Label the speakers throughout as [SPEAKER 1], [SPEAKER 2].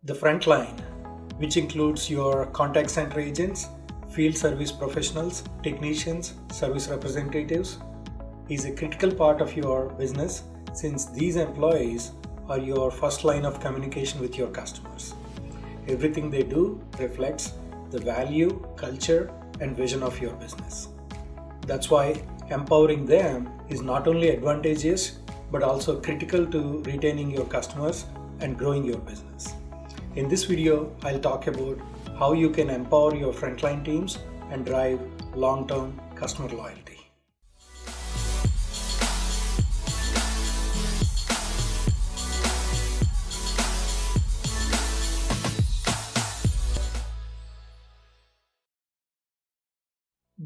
[SPEAKER 1] The frontline, which includes your contact center agents, field service professionals, technicians, service representatives, is a critical part of your business since these employees are your first line of communication with your customers. Everything they do reflects the value, culture, and vision of your business. That's why empowering them is not only advantageous but also critical to retaining your customers and growing your business. In this video, I'll talk about how you can empower your frontline teams and drive long-term customer loyalty.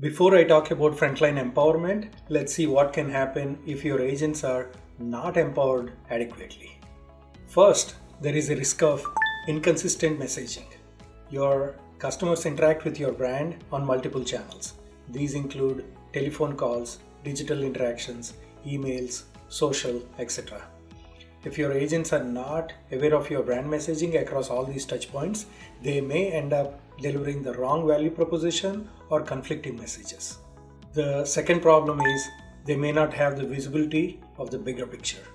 [SPEAKER 1] Before I talk about frontline empowerment, let's see what can happen if your agents are not empowered adequately. First, there is a risk of inconsistent messaging. Your customers interact with your brand on multiple channels. These include telephone calls, digital interactions, emails, social, etc. If your agents are not aware of your brand messaging across all these touchpoints, they may end up delivering the wrong value proposition or conflicting messages. The second problem is they may not have the visibility of the bigger picture.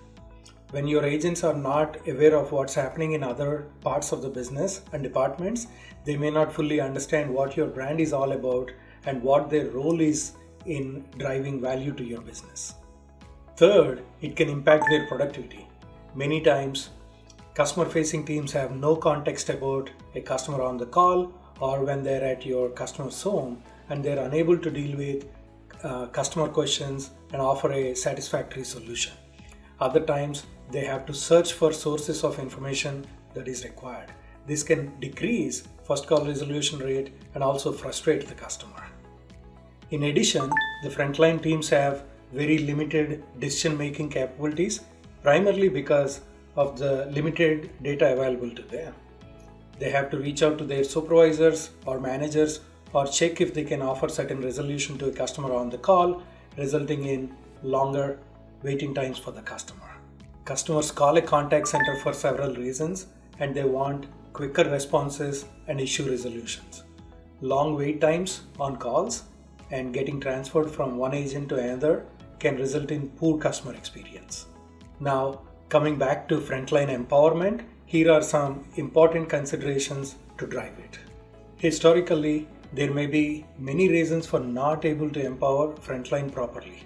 [SPEAKER 1] When your agents are not aware of what's happening in other parts of the business and departments, they may not fully understand what your brand is all about and what their role is in driving value to your business. Third, it can impact their productivity. Many times, customer-facing teams have no context about a customer on the call or when they're at your customer's home and they're unable to deal with customer questions and offer a satisfactory solution. Other times, they have to search for sources of information that is required. This can decrease first call resolution rate and also frustrate the customer. In addition, the frontline teams have very limited decision-making capabilities, primarily because of the limited data available to them. They have to reach out to their supervisors or managers or check if they can offer certain resolution to a customer on the call, resulting in longer waiting times for the customer. Customers call a contact center for several reasons and they want quicker responses and issue resolutions. Long wait times on calls and getting transferred from one agent to another can result in poor customer experience. Now, coming back to frontline empowerment, here are some important considerations to drive it. Historically, there may be many reasons for not able to empower frontline properly.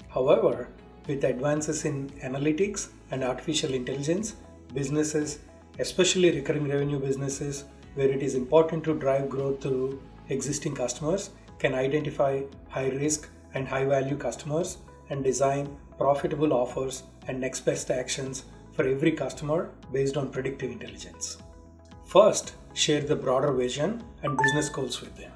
[SPEAKER 1] However, with advances in analytics and artificial intelligence, businesses, especially recurring revenue businesses, where it is important to drive growth through existing customers, can identify high risk and high value customers and design profitable offers and next best actions for every customer based on predictive intelligence. First, share the broader vision and business goals with them.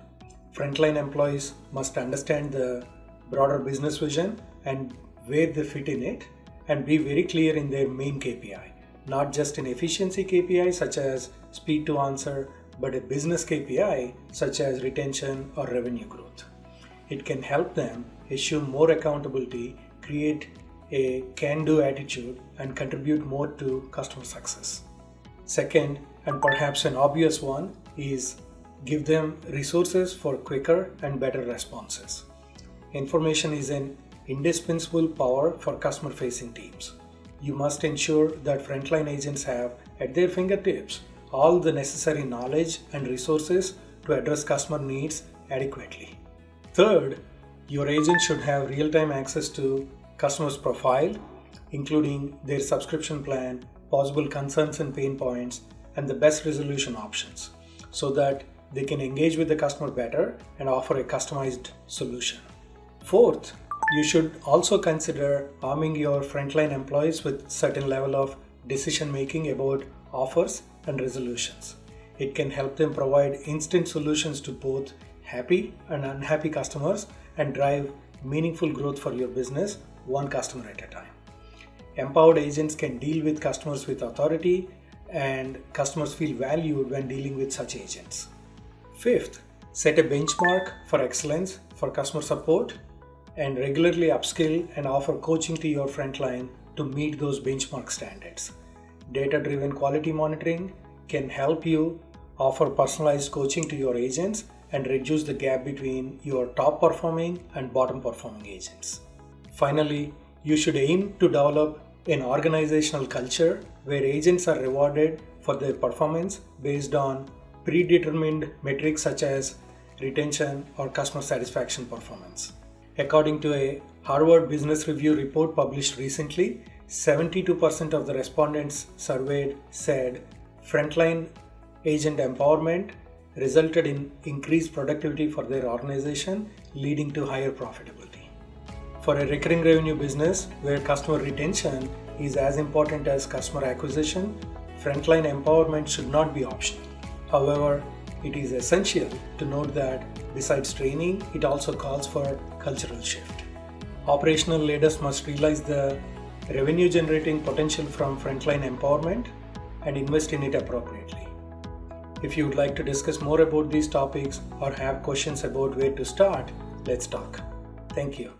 [SPEAKER 1] Frontline employees must understand the broader business vision and where they fit in it and be very clear in their main KPI, not just an efficiency KPI such as speed to answer, but a business KPI such as retention or revenue growth. It can help them assume more accountability, create a can-do attitude, and contribute more to customer success. Second, and perhaps an obvious one, is give them resources for quicker and better responses. Information is an indispensable power for customer-facing teams. You must ensure that frontline agents have at their fingertips all the necessary knowledge and resources to address customer needs adequately. Third, your agent should have real-time access to customers' profile, including their subscription plan, possible concerns and pain points, and the best resolution options, so that they can engage with the customer better and offer a customized solution. Fourth, you should also consider arming your frontline employees with certain level of decision making about offers and resolutions. It can help them provide instant solutions to both happy and unhappy customers and drive meaningful growth for your business, one customer at a time. Empowered agents can deal with customers with authority, and customers feel valued when dealing with such agents. Fifth, set a benchmark for excellence for customer support and regularly upskill and offer coaching to your frontline to meet those benchmark standards. Data-driven quality monitoring can help you offer personalized coaching to your agents and reduce the gap between your top performing and bottom performing agents. Finally, you should aim to develop an organizational culture where agents are rewarded for their performance based on predetermined metrics such as retention or customer satisfaction performance. According to a Harvard Business Review report published recently, 72% of the respondents surveyed said frontline agent empowerment resulted in increased productivity for their organization, leading to higher profitability. For a recurring revenue business where customer retention is as important as customer acquisition, frontline empowerment should not be optional. However, it is essential to note that besides training, it also calls for cultural shift. Operational leaders must realize the revenue generating potential from frontline empowerment and invest in it appropriately. If you would like to discuss more about these topics or have questions about where to start, let's talk. Thank you.